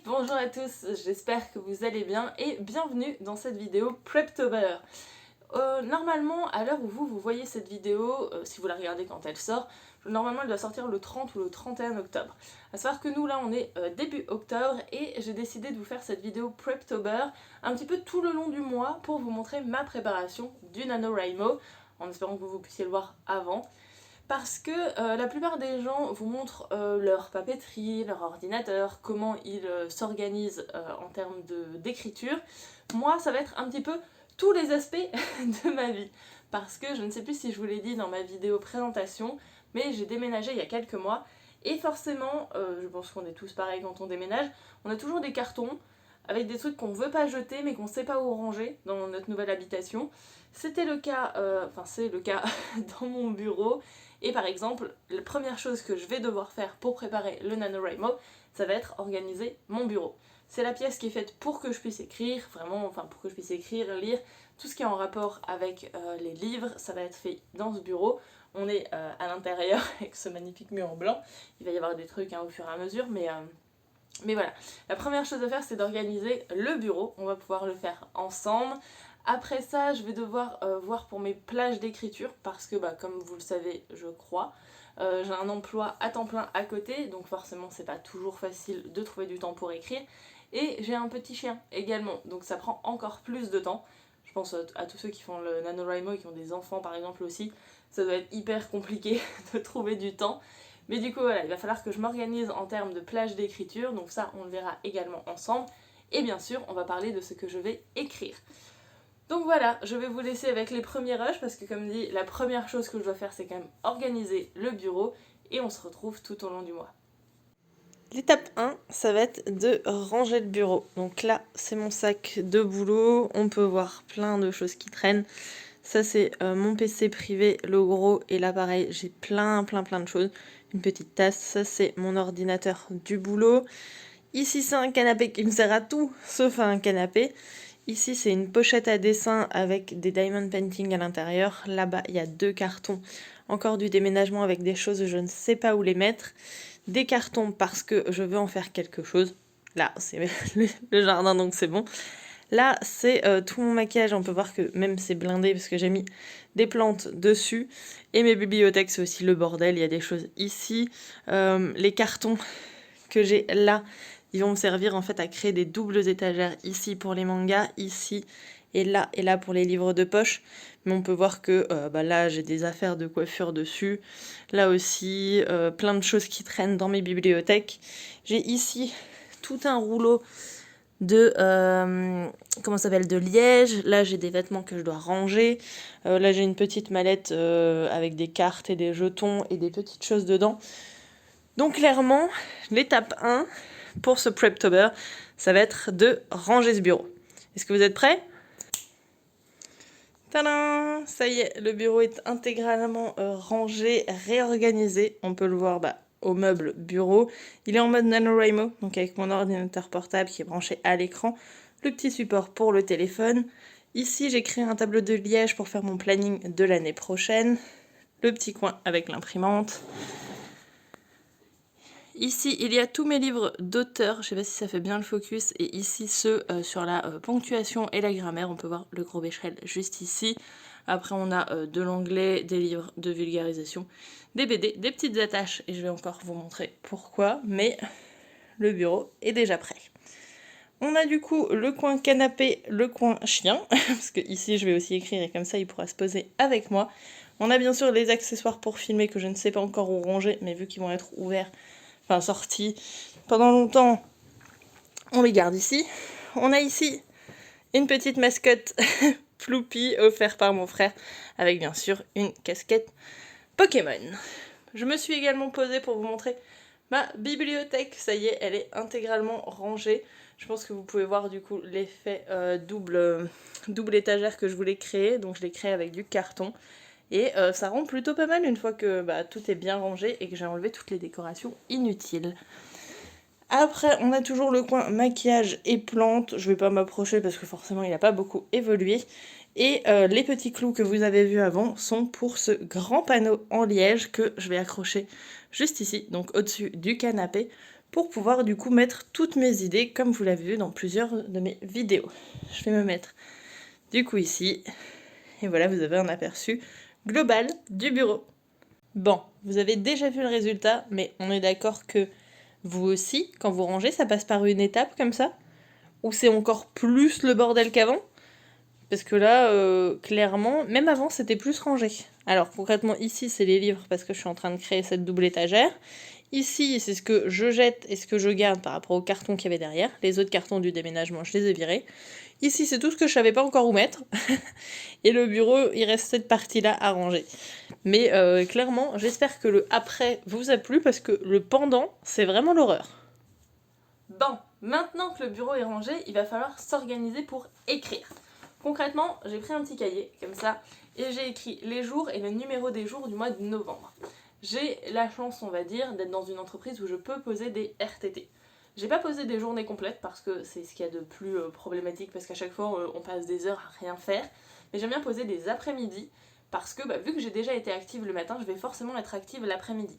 Bonjour à tous, j'espère que vous allez bien et bienvenue dans cette vidéo Preptober. Normalement, à l'heure où vous voyez cette vidéo, si vous la regardez quand elle sort, normalement elle doit sortir le 30 ou le 31 octobre. À savoir que nous là on est début octobre et j'ai décidé de vous faire cette vidéo Preptober un petit peu tout le long du mois pour vous montrer ma préparation du NaNoWriMo, en espérant que vous puissiez le voir avant. Parce que la plupart des gens vous montrent leur papeterie, leur ordinateur, comment ils s'organisent en termes d'écriture. Moi, ça va être un petit peu tous les aspects de ma vie. Parce que je ne sais plus si je vous l'ai dit dans ma vidéo présentation, mais j'ai déménagé il y a quelques mois. Et forcément, je pense qu'on est tous pareils quand on déménage, on a toujours des cartons avec des trucs qu'on ne veut pas jeter mais qu'on ne sait pas où ranger dans notre nouvelle habitation. C'était le cas, c'est le cas dans mon bureau. Et par exemple, la première chose que je vais devoir faire pour préparer le NaNoWriMo, ça va être organiser mon bureau. C'est la pièce qui est faite pour que je puisse écrire, vraiment, pour que je puisse écrire, lire, tout ce qui est en rapport avec les livres, ça va être fait dans ce bureau. On est à l'intérieur avec ce magnifique mur blanc. Il va y avoir des trucs au fur et à mesure, mais voilà. La première chose à faire, c'est d'organiser le bureau. On va pouvoir le faire ensemble. Après ça, je vais devoir voir pour mes plages d'écriture parce que, comme vous le savez, je crois, j'ai un emploi à temps plein à côté, donc forcément c'est pas toujours facile de trouver du temps pour écrire. Et j'ai un petit chien également, donc ça prend encore plus de temps. Je pense à tous ceux qui font le NaNoWriMo et qui ont des enfants par exemple aussi, ça doit être hyper compliqué de trouver du temps. Mais du coup voilà, il va falloir que je m'organise en termes de plage d'écriture, donc ça on le verra également ensemble. Et bien sûr, on va parler de ce que je vais écrire. Donc voilà, je vais vous laisser avec les premiers rushs parce que comme dit, la première chose que je dois faire c'est quand même organiser le bureau et on se retrouve tout au long du mois. L'étape 1, ça va être de ranger le bureau. Donc là, c'est mon sac de boulot, on peut voir plein de choses qui traînent. Ça c'est mon PC privé, le gros, et là pareil, j'ai plein de choses. Une petite tasse, ça c'est mon ordinateur du boulot. Ici c'est un canapé qui me sert à tout, sauf à un canapé. Ici, c'est une pochette à dessin avec des diamond painting à l'intérieur. Là-bas, il y a 2 cartons, encore du déménagement avec des choses, je ne sais pas où les mettre. Des cartons parce que je veux en faire quelque chose. Là, c'est le jardin, donc c'est bon. Là, c'est tout mon maquillage. On peut voir que même c'est blindé parce que j'ai mis des plantes dessus. Et mes bibliothèques, c'est aussi le bordel. Il y a des choses ici. Les cartons que j'ai là, ils vont me servir en fait à créer des doubles étagères ici pour les mangas, ici et là pour les livres de poche. Mais on peut voir que là j'ai des affaires de coiffure dessus. Là aussi, plein de choses qui traînent dans mes bibliothèques. J'ai ici tout un rouleau de de liège. Là j'ai des vêtements que je dois ranger. Là j'ai une petite mallette avec des cartes et des jetons et des petites choses dedans. Donc clairement, l'étape 1 pour ce Preptober, ça va être de ranger ce bureau. Est-ce que vous êtes prêts ? Tadam ! Ça y est, le bureau est intégralement rangé, réorganisé. On peut le voir au meuble bureau. Il est en mode NaNoWriMo, donc avec mon ordinateur portable qui est branché à l'écran. Le petit support pour le téléphone. Ici, j'ai créé un tableau de liège pour faire mon planning de l'année prochaine. Le petit coin avec l'imprimante. Ici, il y a tous mes livres d'auteur, je sais pas si ça fait bien le focus, et ici ceux sur la ponctuation et la grammaire, on peut voir le gros Becherel juste ici. Après on a de l'anglais, des livres de vulgarisation, des BD, des petites attaches, et je vais encore vous montrer pourquoi, mais le bureau est déjà prêt. On a du coup le coin canapé, le coin chien, parce que ici je vais aussi écrire et comme ça il pourra se poser avec moi. On a bien sûr les accessoires pour filmer que je ne sais pas encore où ranger, mais vu qu'ils vont être ouverts, sortis pendant longtemps, on les garde ici. On a ici une petite mascotte Ploupi offerte par mon frère, avec bien sûr une casquette Pokémon. Je me suis également posée pour vous montrer ma bibliothèque. Ça y est, elle est intégralement rangée. Je pense que vous pouvez voir du coup l'effet double étagère que je voulais créer. Donc je l'ai créé avec du carton. Et ça rend plutôt pas mal une fois que tout est bien rangé et que j'ai enlevé toutes les décorations inutiles. Après, on a toujours le coin maquillage et plantes. Je vais pas m'approcher parce que forcément il n'a pas beaucoup évolué. Et les petits clous que vous avez vus avant sont pour ce grand panneau en liège que je vais accrocher juste ici, donc au-dessus du canapé, pour pouvoir du coup mettre toutes mes idées comme vous l'avez vu dans plusieurs de mes vidéos. Je vais me mettre du coup ici et voilà, vous avez un aperçu global du bureau. Bon, vous avez déjà vu le résultat, mais on est d'accord que vous aussi, quand vous rangez, ça passe par une étape comme ça? Ou c'est encore plus le bordel qu'avant? Parce que là, clairement, même avant, c'était plus rangé. Alors concrètement, ici, c'est les livres parce que je suis en train de créer cette double étagère. Ici, c'est ce que je jette et ce que je garde par rapport aux cartons qu'il y avait derrière. Les autres cartons du déménagement, je les ai virés. Ici, c'est tout ce que je savais pas encore où mettre. Et le bureau, il reste cette partie-là à ranger. Mais clairement, j'espère que le après vous a plu parce que le pendant, c'est vraiment l'horreur. Bon, maintenant que le bureau est rangé, il va falloir s'organiser pour écrire. Concrètement, j'ai pris un petit cahier, comme ça, et j'ai écrit les jours et le numéro des jours du mois de novembre. J'ai la chance, on va dire, d'être dans une entreprise où je peux poser des RTT. J'ai pas posé des journées complètes parce que c'est ce qu'il y a de plus problématique, parce qu'à chaque fois on passe des heures à rien faire, mais j'aime bien poser des après-midi parce que vu que j'ai déjà été active le matin, je vais forcément être active l'après-midi.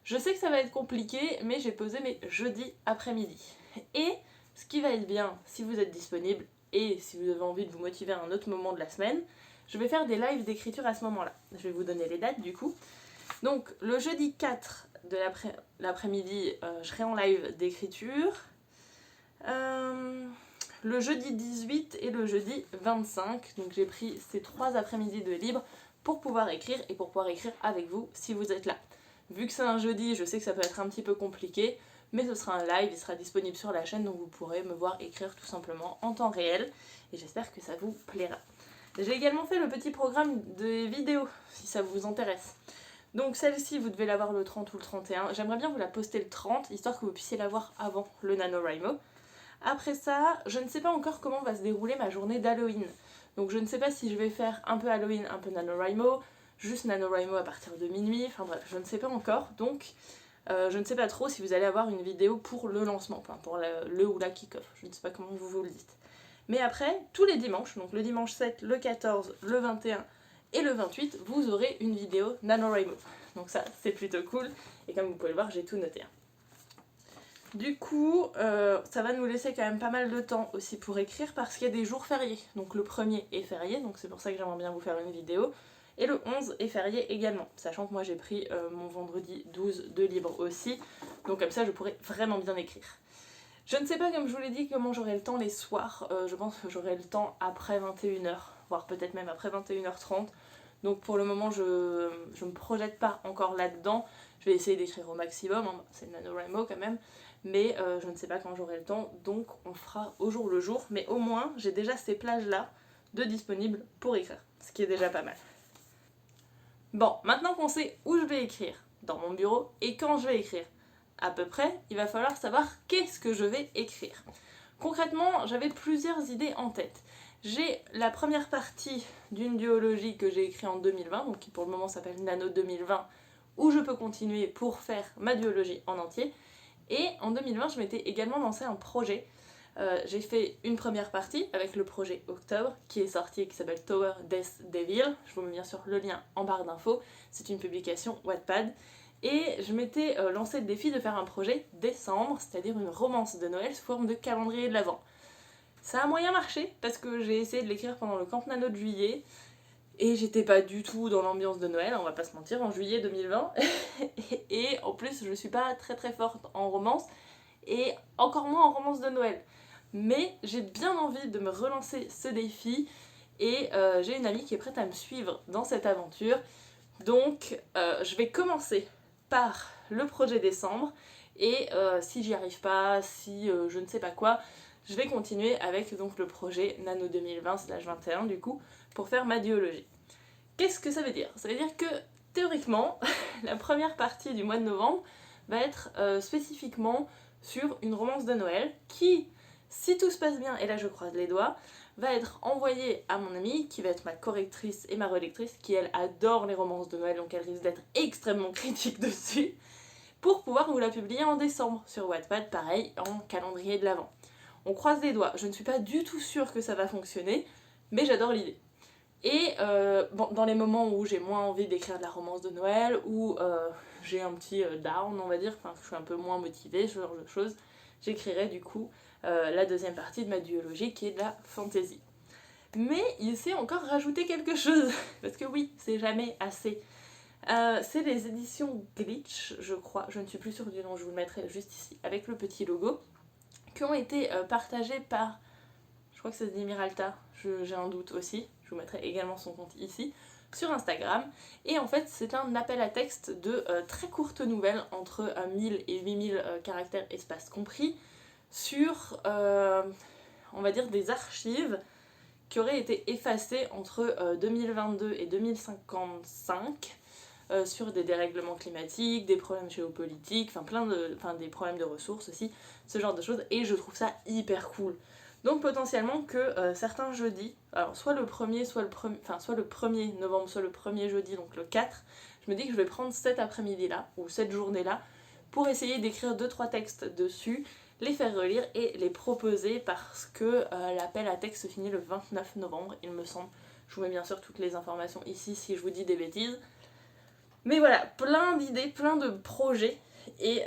Je sais que ça va être compliqué, mais j'ai posé mes jeudis après-midi. Et ce qui va être bien, si vous êtes disponible, et si vous avez envie de vous motiver à un autre moment de la semaine, je vais faire des lives d'écriture à ce moment-là. Je vais vous donner les dates du coup. Donc le jeudi 4 de l'après-midi, je serai en live d'écriture. Le jeudi 18 et le jeudi 25, donc j'ai pris ces 3 après-midi de libre pour pouvoir écrire et pour pouvoir écrire avec vous si vous êtes là. Vu que c'est un jeudi, je sais que ça peut être un petit peu compliqué, mais ce sera un live, il sera disponible sur la chaîne, donc vous pourrez me voir écrire tout simplement en temps réel, et j'espère que ça vous plaira. J'ai également fait le petit programme des vidéos, si ça vous intéresse. Donc celle-ci, vous devez l'avoir le 30 ou le 31. J'aimerais bien vous la poster le 30, histoire que vous puissiez la voir avant le NaNoWriMo. Après ça, je ne sais pas encore comment va se dérouler ma journée d'Halloween. Donc je ne sais pas si je vais faire un peu Halloween, un peu NaNoWriMo, juste NaNoWriMo à partir de minuit, enfin bref, je ne sais pas encore. Donc je ne sais pas trop si vous allez avoir une vidéo pour le lancement, enfin pour le ou la kick-off, je ne sais pas comment vous le dites. Mais après, tous les dimanches, donc le dimanche 7, le 14, le 21 et le 28, vous aurez une vidéo NaNoWriMo. Donc ça, c'est plutôt cool, et comme vous pouvez le voir, j'ai tout noté. Du coup, ça va nous laisser quand même pas mal de temps aussi pour écrire parce qu'il y a des jours fériés. Donc le 1er est férié, donc c'est pour ça que j'aimerais bien vous faire une vidéo. Et le 11 est férié également, sachant que moi j'ai pris mon vendredi 12 de libre aussi. Donc comme ça, je pourrai vraiment bien écrire. Je ne sais pas, comme je vous l'ai dit, comment j'aurai le temps les soirs. Je pense que j'aurai le temps après 21h, voire peut-être même après 21h30. Donc pour le moment, je me projette pas encore là-dedans. Je vais essayer d'écrire au maximum, hein. C'est NaNoWriMo quand même. Mais je ne sais pas quand j'aurai le temps, donc on fera au jour le jour. Mais au moins, j'ai déjà ces plages-là de disponibles pour écrire, ce qui est déjà pas mal. Bon, maintenant qu'on sait où je vais écrire, dans mon bureau, et quand je vais écrire, à peu près, il va falloir savoir qu'est-ce que je vais écrire. Concrètement, j'avais plusieurs idées en tête. J'ai la première partie d'une duologie que j'ai écrite en 2020, donc qui pour le moment s'appelle Nano 2020, où je peux continuer pour faire ma duologie en entier. Et en 2020, je m'étais également lancé un projet. J'ai fait une première partie avec le projet Octobre qui est sorti et qui s'appelle Tower Death Devil. Je vous mets bien sûr le lien en barre d'infos. C'est une publication Wattpad. Et je m'étais lancé le défi de faire un projet décembre, c'est-à-dire une romance de Noël sous forme de calendrier de l'Avent. Ça a moyen marché parce que j'ai essayé de l'écrire pendant le Camp Nano de juillet. Et j'étais pas du tout dans l'ambiance de Noël, on va pas se mentir, en juillet 2020. Et en plus, je suis pas très très forte en romance, et encore moins en romance de Noël. Mais j'ai bien envie de me relancer ce défi, et j'ai une amie qui est prête à me suivre dans cette aventure. Donc je vais commencer par le projet décembre, et si j'y arrive pas, si je ne sais pas quoi, je vais continuer avec donc le projet Nano 2020/21 du coup, pour faire ma duologie. Qu'est-ce que ça veut dire? Ça veut dire que théoriquement, la première partie du mois de novembre va être spécifiquement sur une romance de Noël qui, si tout se passe bien, et là je croise les doigts, va être envoyée à mon amie qui va être ma correctrice et ma relectrice, qui elle adore les romances de Noël, donc elle risque d'être extrêmement critique dessus, pour pouvoir vous la publier en décembre sur Wattpad, pareil, en calendrier de l'Avent. On croise les doigts, je ne suis pas du tout sûre que ça va fonctionner, mais j'adore l'idée. Et bon, dans les moments où j'ai moins envie d'écrire de la romance de Noël, où j'ai un petit down on va dire, enfin je suis un peu moins motivée, ce genre de choses, j'écrirai du coup la deuxième partie de ma duologie qui est de la fantasy. Mais il s'est encore rajouté quelque chose, parce que oui, c'est jamais assez. C'est les éditions Glitch, je crois, je ne suis plus sûre du nom, je vous le mettrai juste ici, avec le petit logo, qui ont été partagées par, je crois que c'est Demiralta, j'ai un doute aussi, je vous mettrai également son compte ici, sur Instagram. Et en fait, c'est un appel à texte de très courtes nouvelles, entre 1000 et 8000 caractères espace compris, sur, on va dire, des archives qui auraient été effacées entre 2022 et 2055, sur des dérèglements climatiques, des problèmes géopolitiques, enfin des problèmes de ressources aussi, ce genre de choses, et je trouve ça hyper cool. Donc potentiellement que certains jeudis, alors soit le 1er, soit le 1er novembre, soit le 1er jeudi, donc le 4, je me dis que je vais prendre cet après-midi-là, ou cette journée-là, pour essayer d'écrire 2-3 textes dessus, les faire relire et les proposer parce que l'appel à texte se finit le 29 novembre, il me semble. Je vous mets bien sûr toutes les informations ici si je vous dis des bêtises. Mais voilà, plein d'idées, plein de projets et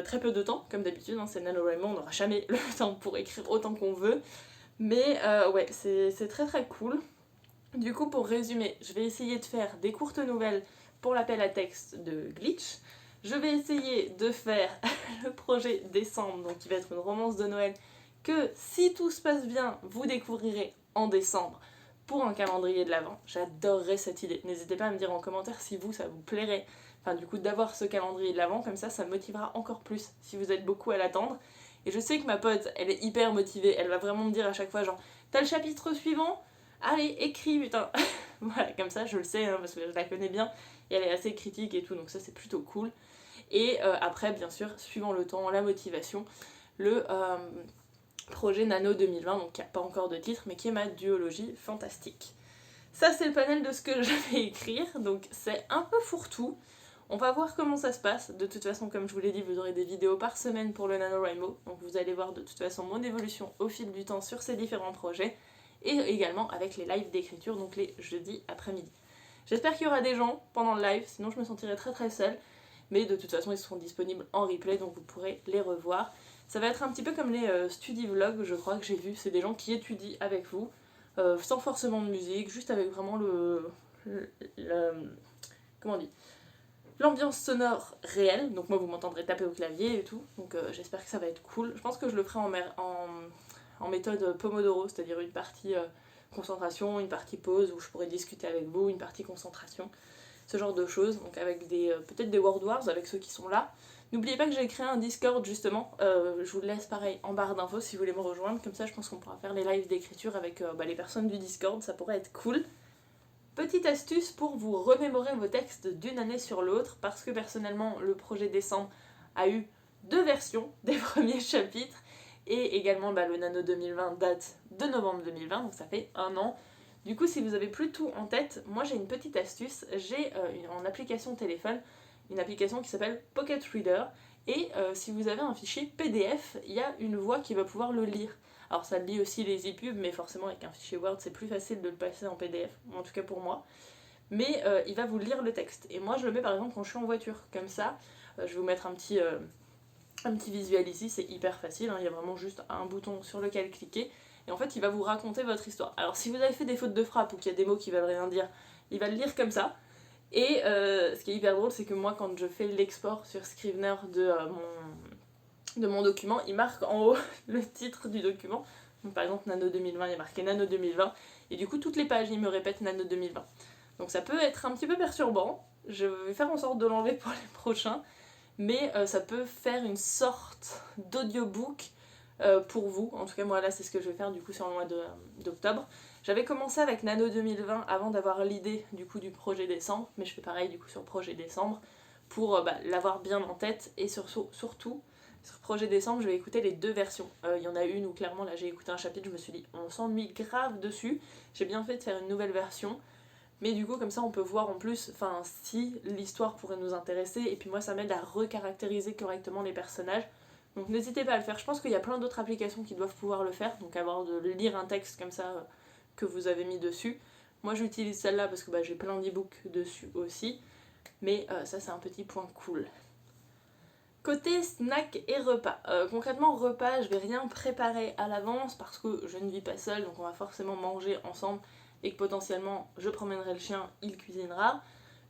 très peu de temps, comme d'habitude, hein, c'est NaNoWriMo, on n'aura jamais le temps pour écrire autant qu'on veut. Mais ouais, c'est très très cool. Du coup, pour résumer, je vais essayer de faire des courtes nouvelles pour l'appel à texte de Glitch. Je vais essayer de faire le projet décembre, donc qui va être une romance de Noël, que si tout se passe bien, vous découvrirez en décembre pour un calendrier de l'Avent. J'adorerais cette idée. N'hésitez pas à me dire en commentaire si vous, ça vous plairait. Enfin, du coup, d'avoir ce calendrier de l'Avent, comme ça me motivera encore plus si vous êtes beaucoup à l'attendre. Et je sais que ma pote, elle est hyper motivée. Elle va vraiment me dire à chaque fois, genre, t'as le chapitre suivant ? Allez, écris, putain. Voilà, comme ça, je le sais, hein, parce que je la connais bien. Et elle est assez critique et tout, donc ça, c'est plutôt cool. Et après, bien sûr, suivant le temps, la motivation, le projet Nano 2020, donc qui n'a pas encore de titre, mais qui est ma duologie fantastique. Ça, c'est le panel de ce que je vais écrire, donc c'est un peu fourre-tout. On va voir comment ça se passe. De toute façon, comme je vous l'ai dit, vous aurez des vidéos par semaine pour le NaNoWriMo, donc vous allez voir de toute façon mon évolution au fil du temps sur ces différents projets, et également avec les lives d'écriture, donc les jeudis après-midi. J'espère qu'il y aura des gens pendant le live, sinon je me sentirai très très seule. Mais de toute façon ils seront disponibles en replay, donc vous pourrez les revoir. Ça va être un petit peu comme les study vlogs, je crois que j'ai vu, c'est des gens qui étudient avec vous, sans forcément de musique, juste avec vraiment comment on dit, l'ambiance sonore réelle. Donc moi vous m'entendrez taper au clavier et tout, donc j'espère que ça va être cool. Je pense que je le ferai en méthode Pomodoro, c'est-à-dire une partie concentration, une partie pause où je pourrais discuter avec vous, une partie concentration, ce genre de choses, donc avec peut-être des Word Wars avec ceux qui sont là. N'oubliez pas que j'ai créé un Discord justement, je vous le laisse pareil en barre d'infos si vous voulez me rejoindre, comme ça je pense qu'on pourra faire les lives d'écriture avec les personnes du Discord, ça pourrait être cool. Petite astuce pour vous remémorer vos textes d'une année sur l'autre, parce que personnellement le projet décembre a eu 2 versions des premiers chapitres, et également le Nano 2020 date de novembre 2020, donc ça fait 1 an. Du coup, si vous avez plus tout en tête, moi j'ai une petite astuce. J'ai en application téléphone, une application qui s'appelle Pocket Reader, et si vous avez un fichier PDF, il y a une voix qui va pouvoir le lire. Alors ça lit aussi les EPUB, mais forcément avec un fichier Word c'est plus facile de le passer en PDF, en tout cas pour moi. Mais il va vous lire le texte. Et moi je le mets par exemple quand je suis en voiture, comme ça. Je vais vous mettre un petit visuel ici, c'est hyper facile, hein, il y a vraiment juste un bouton sur lequel cliquer. Et en fait, il va vous raconter votre histoire. Alors, si vous avez fait des fautes de frappe ou qu'il y a des mots qui veulent rien dire, il va le lire comme ça. Et ce qui est hyper drôle, c'est que moi, quand je fais l'export sur Scrivener de mon document, il marque en haut le titre du document. Donc, par exemple, Nano 2020, il est marqué Nano 2020. Et du coup, toutes les pages, il me répète Nano 2020. Donc, ça peut être un petit peu perturbant. Je vais faire en sorte de l'enlever pour les prochains. Mais ça peut faire une sorte d'audiobook pour vous. En tout cas, moi là, c'est ce que je vais faire du coup sur le mois d'octobre. J'avais commencé avec Nano 2020 avant d'avoir l'idée du coup du projet décembre, mais je fais pareil du coup sur projet décembre pour l'avoir bien en tête. Et surtout, sur projet décembre, je vais écouter les 2 versions. Il y en a une où clairement, là j'ai écouté un chapitre, je me suis dit, on s'ennuie grave dessus. J'ai bien fait de faire une nouvelle version. Mais du coup, comme ça, on peut voir en plus si l'histoire pourrait nous intéresser. Et puis moi, ça m'aide à recaractériser correctement les personnages. Donc n'hésitez pas à le faire. Je pense qu'il y a plein d'autres applications qui doivent pouvoir le faire. Donc avoir de lire un texte comme ça que vous avez mis dessus. Moi, j'utilise celle-là parce que j'ai plein d'e-books dessus aussi. mais ça c'est un petit point cool. Côté snack et repas, concrètement repas je vais rien préparer à l'avance parce que je ne vis pas seule, donc on va forcément manger ensemble et que potentiellement je promènerai le chien, il cuisinera,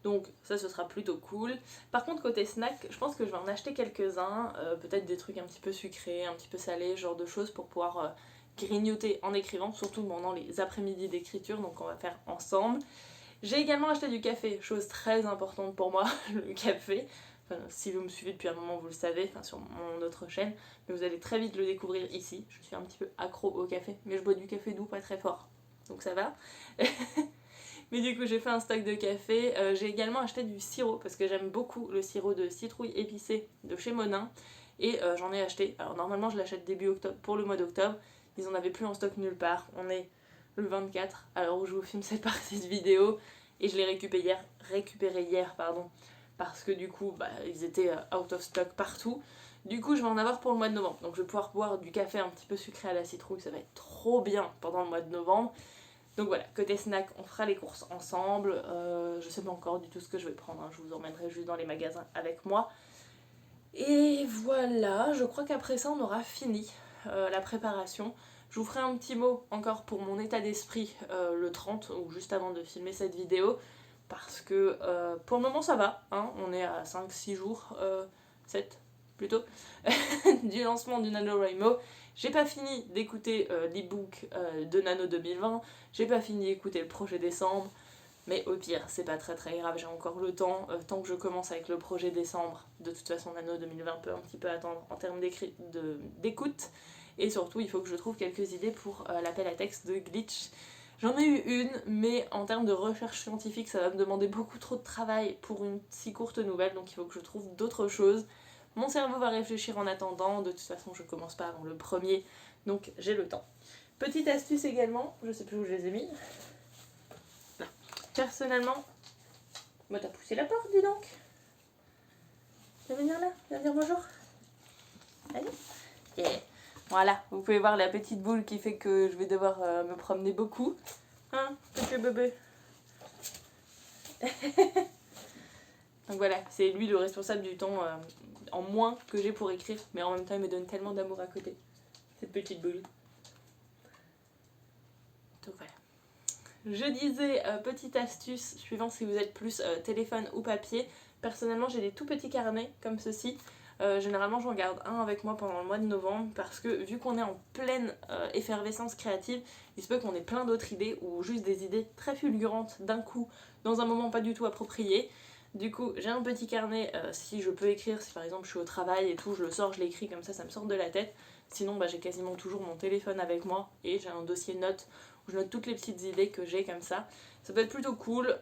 donc ça ce sera plutôt cool. Par contre côté snack, je pense que je vais en acheter quelques-uns, peut-être des trucs un petit peu sucrés, un petit peu salés, ce genre de choses pour pouvoir grignoter en écrivant, surtout pendant les après-midi d'écriture, donc on va faire ensemble. J'ai également acheté du café, chose très importante pour moi, le café. Enfin, si vous me suivez depuis un moment, vous le savez, enfin, sur mon autre chaîne, mais vous allez très vite le découvrir ici. Je suis un petit peu accro au café, mais je bois du café doux, pas très fort, donc ça va. Mais du coup, j'ai fait un stock de café. J'ai également acheté du sirop, parce que j'aime beaucoup le sirop de citrouille épicée de chez Monin, et j'en ai acheté. Alors normalement, je l'achète début octobre, pour le mois d'octobre. Ils en avaient plus en stock nulle part. On est le 24, à l'heure où je vous filme cette partie de vidéo, et je l'ai récupéré hier, parce que du coup ils étaient out of stock partout. Du coup je vais en avoir pour le mois de novembre, donc je vais pouvoir boire du café un petit peu sucré à la citrouille, ça va être trop bien pendant le mois de novembre. Donc voilà, côté snack on fera les courses ensemble, je sais pas encore du tout ce que je vais prendre, hein. Je vous emmènerai juste dans les magasins avec moi. Et voilà, je crois qu'après ça on aura fini la préparation. Je vous ferai un petit mot encore pour mon état d'esprit le 30, ou juste avant de filmer cette vidéo, parce que pour le moment ça va, hein, on est à 5-6 jours, 7 plutôt, du lancement du NaNoWriMo. J'ai pas fini d'écouter l'ebook de Nano 2020, j'ai pas fini d'écouter le projet décembre, mais au pire c'est pas très grave, j'ai encore le temps, tant que je commence avec le projet décembre. De toute façon Nano 2020 peut un petit peu attendre en termes d'écoute, et surtout il faut que je trouve quelques idées pour l'appel à texte de Glitch. J'en ai eu une, mais en termes de recherche scientifique, ça va me demander beaucoup trop de travail pour une si courte nouvelle, donc il faut que je trouve d'autres choses. Mon cerveau va réfléchir en attendant, de toute façon je commence pas avant le 1er, donc j'ai le temps. Petite astuce également, je sais plus où je les ai mis. Là. Personnellement, bah t'as poussé la porte, dis donc. Viens venir là, viens dire bonjour. Allez. Yeah. Voilà, vous pouvez voir la petite boule qui fait que je vais devoir me promener beaucoup. Hein, petit bébé. Donc voilà, c'est lui le responsable du temps en moins que j'ai pour écrire, mais en même temps il me donne tellement d'amour à côté, cette petite boule. Donc voilà. Je disais, petite astuce, suivant si vous êtes plus téléphone ou papier. Personnellement j'ai des tout petits carnets comme ceci. Généralement j'en garde un avec moi pendant le mois de novembre, parce que vu qu'on est en pleine effervescence créative, il se peut qu'on ait plein d'autres idées, ou juste des idées très fulgurantes d'un coup, dans un moment pas du tout approprié. Du coup j'ai un petit carnet, si je peux écrire, si par exemple je suis au travail et tout, je le sors, je l'écris comme ça me sort de la tête. Sinon j'ai quasiment toujours mon téléphone avec moi, et j'ai un dossier notes où je note toutes les petites idées que j'ai comme ça. Ça peut être plutôt cool.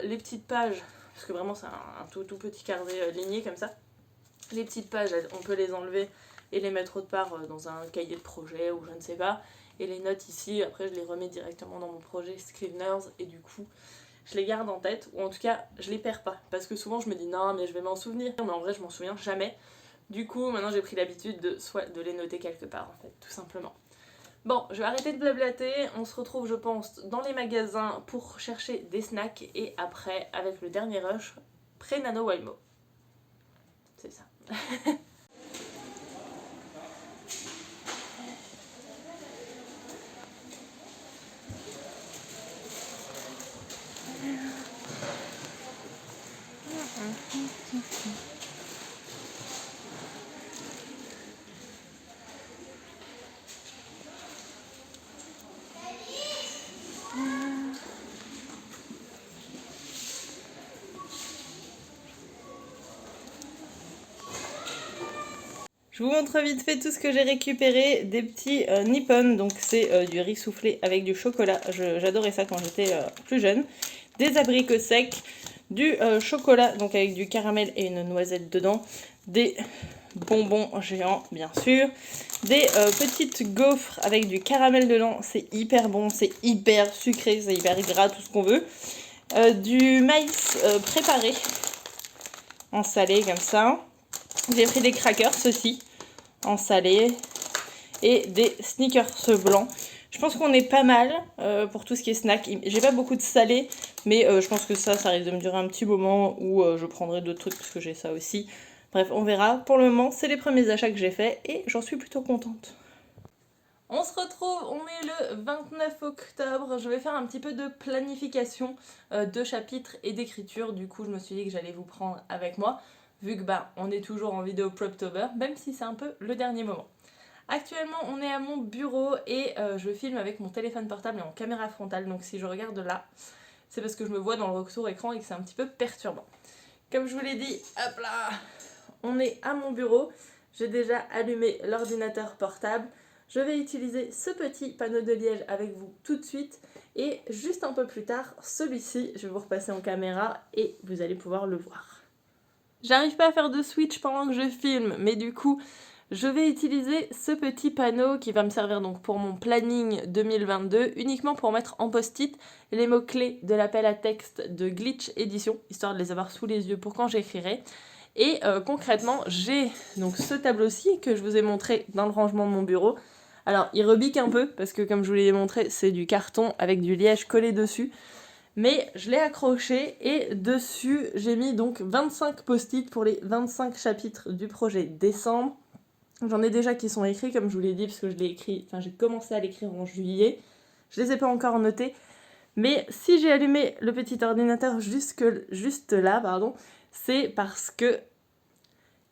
Les petites pages, parce que vraiment c'est un tout petit carnet ligné comme ça. Les petites pages, on peut les enlever et les mettre autre part dans un cahier de projet ou je ne sais pas. Et les notes ici, après je les remets directement dans mon projet Scriveners, et du coup je les garde en tête, ou en tout cas je les perds pas. Parce que souvent je me dis non mais je vais m'en souvenir, mais en vrai je m'en souviens jamais. Du coup maintenant j'ai pris l'habitude de les noter quelque part en fait, tout simplement. Bon, je vais arrêter de blablater, on se retrouve je pense dans les magasins pour chercher des snacks, et après avec le dernier rush, pré-NaNoWriMo. C'est ça. Je vous montre vite fait tout ce que j'ai récupéré, des petits nippon, donc c'est du riz soufflé avec du chocolat, j'adorais ça quand j'étais plus jeune, des abricots secs, du chocolat, donc avec du caramel et une noisette dedans, des bonbons géants bien sûr, des petites gaufres avec du caramel dedans, c'est hyper bon, c'est hyper sucré, c'est hyper gras, tout ce qu'on veut, du maïs préparé en salé comme ça, j'ai pris des crackers aussi en salé et des sneakers blancs. Je pense qu'on est pas mal pour tout ce qui est snack. J'ai pas beaucoup de salé Mais je pense que ça risque de me durer un petit moment où je prendrai d'autres trucs parce que j'ai ça aussi. Bref, on verra. Pour le moment, c'est les premiers achats que j'ai faits et j'en suis plutôt contente. On se retrouve, on est le 29 octobre, je vais faire un petit peu de planification de chapitres et d'écriture, du coup je me suis dit que j'allais vous prendre avec moi, vu que on est toujours en vidéo Preptober, même si c'est un peu le dernier moment. Actuellement on est à mon bureau et je filme avec mon téléphone portable et en caméra frontale, donc si je regarde là, c'est parce que je me vois dans le retour écran et que c'est un petit peu perturbant. Comme je vous l'ai dit, hop là, on est à mon bureau, j'ai déjà allumé l'ordinateur portable. Je vais utiliser ce petit panneau de liège avec vous tout de suite et juste un peu plus tard, celui-ci, je vais vous repasser en caméra et vous allez pouvoir le voir. J'arrive pas à faire de switch pendant que je filme, mais du coup, je vais utiliser ce petit panneau qui va me servir donc pour mon planning 2022, uniquement pour mettre en post-it les mots-clés de l'appel à texte de Glitch Édition, histoire de les avoir sous les yeux pour quand j'écrirai. Et concrètement, j'ai donc ce tableau-ci que je vous ai montré dans le rangement de mon bureau. Alors, il rebique un peu, parce que comme je vous l'ai montré, c'est du carton avec du liège collé dessus. Mais je l'ai accroché et dessus, j'ai mis donc 25 post-it pour les 25 chapitres du projet décembre. J'en ai déjà qui sont écrits, comme je vous l'ai dit, parce que j'ai commencé à l'écrire en juillet. Je les ai pas encore notés. Mais si j'ai allumé le petit ordinateur juste là, c'est parce que,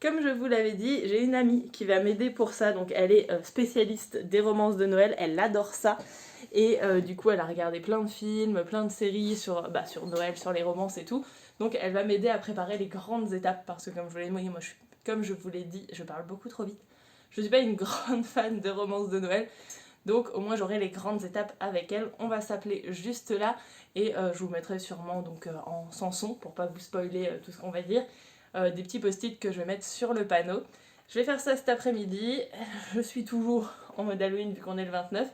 comme je vous l'avais dit, j'ai une amie qui va m'aider pour ça, donc elle est spécialiste des romances de Noël, elle adore ça, et du coup elle a regardé plein de films, plein de séries sur Noël, sur les romances et tout, donc elle va m'aider à préparer les grandes étapes, parce que comme je vous l'ai dit, je parle beaucoup trop vite, je suis pas une grande fan de romances de Noël, donc au moins j'aurai les grandes étapes avec elle. On va s'appeler juste là et je vous mettrai sûrement donc sans son pour pas vous spoiler tout ce qu'on va dire. Des petits post-it que je vais mettre sur le panneau. Je vais faire ça cet après-midi. Je suis toujours en mode Halloween vu qu'on est le 29.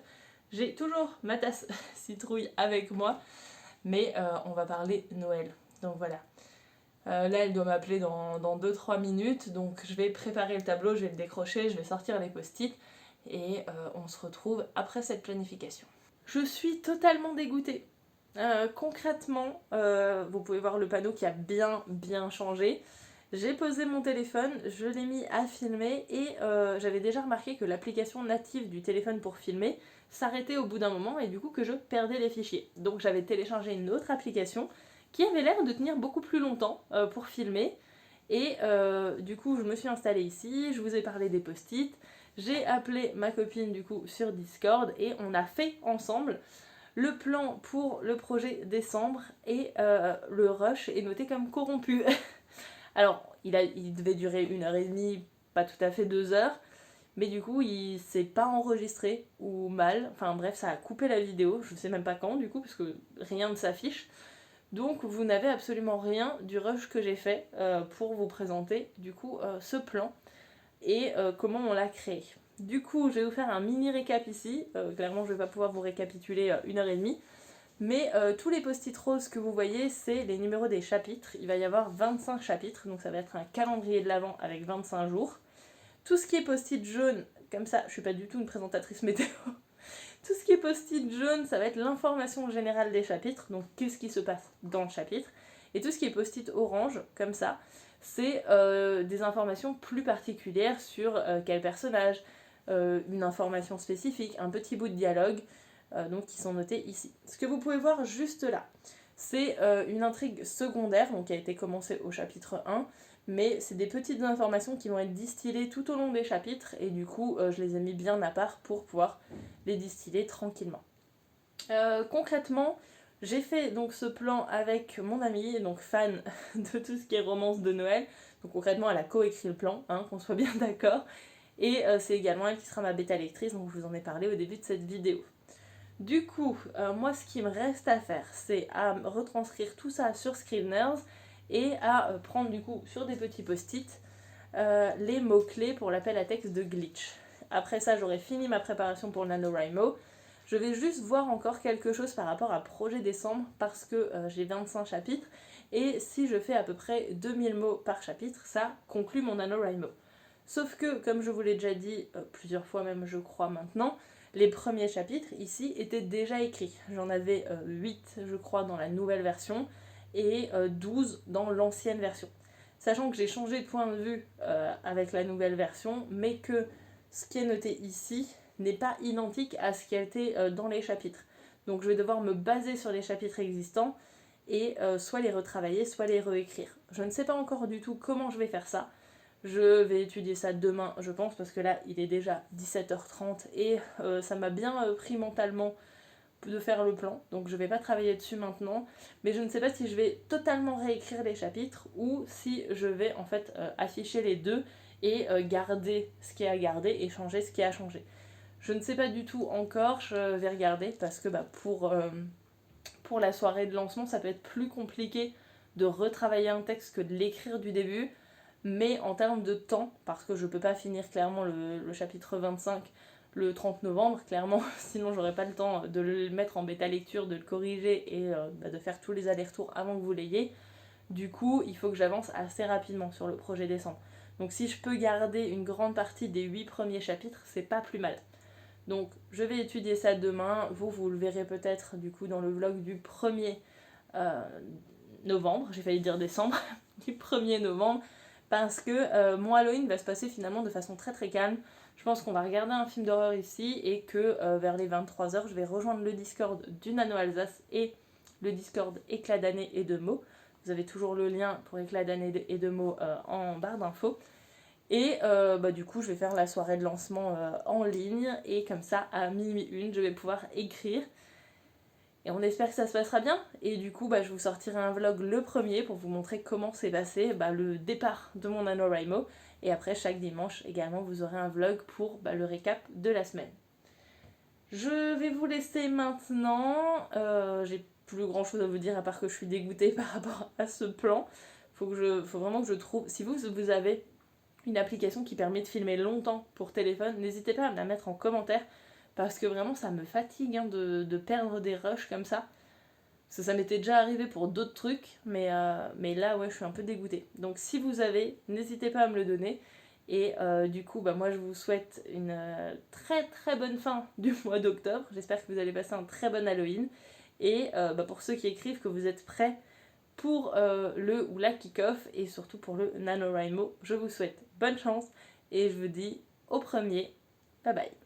J'ai toujours ma tasse citrouille avec moi. Mais on va parler Noël. Donc voilà. Là, elle doit m'appeler dans 2-3 minutes. Donc je vais préparer le tableau, je vais le décrocher, je vais sortir les post-it. Et on se retrouve après cette planification. Je suis totalement dégoûtée. Concrètement, vous pouvez voir le panneau qui a bien changé. J'ai posé mon téléphone, je l'ai mis à filmer et j'avais déjà remarqué que l'application native du téléphone pour filmer s'arrêtait au bout d'un moment et du coup que je perdais les fichiers. Donc j'avais téléchargé une autre application qui avait l'air de tenir beaucoup plus longtemps pour filmer. Et du coup je me suis installée ici, je vous ai parlé des post-it, j'ai appelé ma copine du coup sur Discord et on a fait ensemble le plan pour le projet décembre et le rush est noté comme corrompu. Alors, il devait durer 1h30, pas tout à fait 2 heures, mais du coup, il s'est pas enregistré ou mal. Enfin bref, ça a coupé la vidéo, je sais même pas quand du coup, parce que rien ne s'affiche. Donc, vous n'avez absolument rien du rush que j'ai fait pour vous présenter du coup ce plan et comment on l'a créé. Du coup, je vais vous faire un mini récap ici. Clairement, je ne vais pas pouvoir vous récapituler 1h30. Mais tous les post-it roses que vous voyez, c'est les numéros des chapitres. Il va y avoir 25 chapitres, donc ça va être un calendrier de l'Avent avec 25 jours. Tout ce qui est post-it jaune, comme ça, je suis pas du tout une présentatrice météo. Tout ce qui est post-it jaune, ça va être l'information générale des chapitres, donc qu'est-ce qui se passe dans le chapitre. Et tout ce qui est post-it orange, comme ça, c'est des informations plus particulières sur quel personnage, une information spécifique, un petit bout de dialogue, donc qui sont notés ici. Ce que vous pouvez voir juste là, c'est une intrigue secondaire, donc qui a été commencée au chapitre 1, mais c'est des petites informations qui vont être distillées tout au long des chapitres, et du coup je les ai mis bien à part pour pouvoir les distiller tranquillement. Concrètement, j'ai fait donc ce plan avec mon amie, donc fan de tout ce qui est romance de Noël. Donc concrètement, elle a coécrit le plan, hein, qu'on soit bien d'accord. Et c'est également elle qui sera ma bêta lectrice, donc je vous en ai parlé au début de cette vidéo. Du coup, moi ce qui me reste à faire, c'est à retranscrire tout ça sur Scriveners et à prendre du coup sur des petits post-it les mots-clés pour l'appel à texte de Glitch. Après ça, j'aurai fini ma préparation pour le NaNoWriMo. Je vais juste voir encore quelque chose par rapport à projet décembre parce que j'ai 25 chapitres et si je fais à peu près 2000 mots par chapitre, ça conclut mon NaNoWriMo. Sauf que, comme je vous l'ai déjà dit plusieurs fois même je crois maintenant, les premiers chapitres ici étaient déjà écrits. J'en avais 8 je crois dans la nouvelle version et 12 dans l'ancienne version. Sachant que j'ai changé de point de vue avec la nouvelle version, mais que ce qui est noté ici n'est pas identique à ce qui a été dans les chapitres. Donc je vais devoir me baser sur les chapitres existants et soit les retravailler, soit les réécrire. Je ne sais pas encore du tout comment je vais faire ça. Je vais étudier ça demain, je pense, parce que là, il est déjà 17h30 et ça m'a bien pris mentalement de faire le plan, donc je vais pas travailler dessus maintenant, mais je ne sais pas si je vais totalement réécrire les chapitres ou si je vais en fait afficher les deux et garder ce qui est à garder et changer ce qui est à changer. Je ne sais pas du tout encore, je vais regarder parce que pour la soirée de lancement, ça peut être plus compliqué de retravailler un texte que de l'écrire du début, mais en termes de temps, parce que je peux pas finir clairement le chapitre 25 le 30 novembre, clairement, sinon j'aurais pas le temps de le mettre en bêta lecture, de le corriger et de faire tous les allers-retours avant que vous l'ayez. Du coup, il faut que j'avance assez rapidement sur le projet décembre. Donc si je peux garder une grande partie des 8 premiers chapitres, c'est pas plus mal. Donc je vais étudier ça demain, vous le verrez peut-être du coup dans le vlog du 1er novembre, j'ai failli dire décembre, du 1er novembre, parce que mon Halloween va se passer finalement de façon très très calme. Je pense qu'on va regarder un film d'horreur ici et que vers les 23h, je vais rejoindre le Discord du Nano Alsace et le Discord Éclat d'année et de mots. Vous avez toujours le lien pour Éclat d'année et de mots en barre d'infos. Et du coup, je vais faire la soirée de lancement en ligne et comme ça, à minuit 1, je vais pouvoir écrire. Et on espère que ça se passera bien. Et du coup, je vous sortirai un vlog le premier pour vous montrer comment s'est passé le départ de mon NaNoWriMo. Et après, chaque dimanche également, vous aurez un vlog pour le récap de la semaine. Je vais vous laisser maintenant. J'ai plus grand chose à vous dire à part que je suis dégoûtée par rapport à ce plan. Faut vraiment que je trouve. Si vous avez une application qui permet de filmer longtemps pour téléphone, n'hésitez pas à me la mettre en commentaire. Parce que vraiment ça me fatigue de perdre des rushs comme ça. Parce que ça m'était déjà arrivé pour d'autres trucs, mais là ouais je suis un peu dégoûtée. Donc si vous avez, n'hésitez pas à me le donner. Et du coup moi je vous souhaite une très très bonne fin du mois d'octobre. J'espère que vous allez passer un très bon Halloween. Et pour ceux qui écrivent, que vous êtes prêts pour le ou la kick-off et surtout pour le NaNoWriMo. Je vous souhaite bonne chance et je vous dis au premier. Bye bye.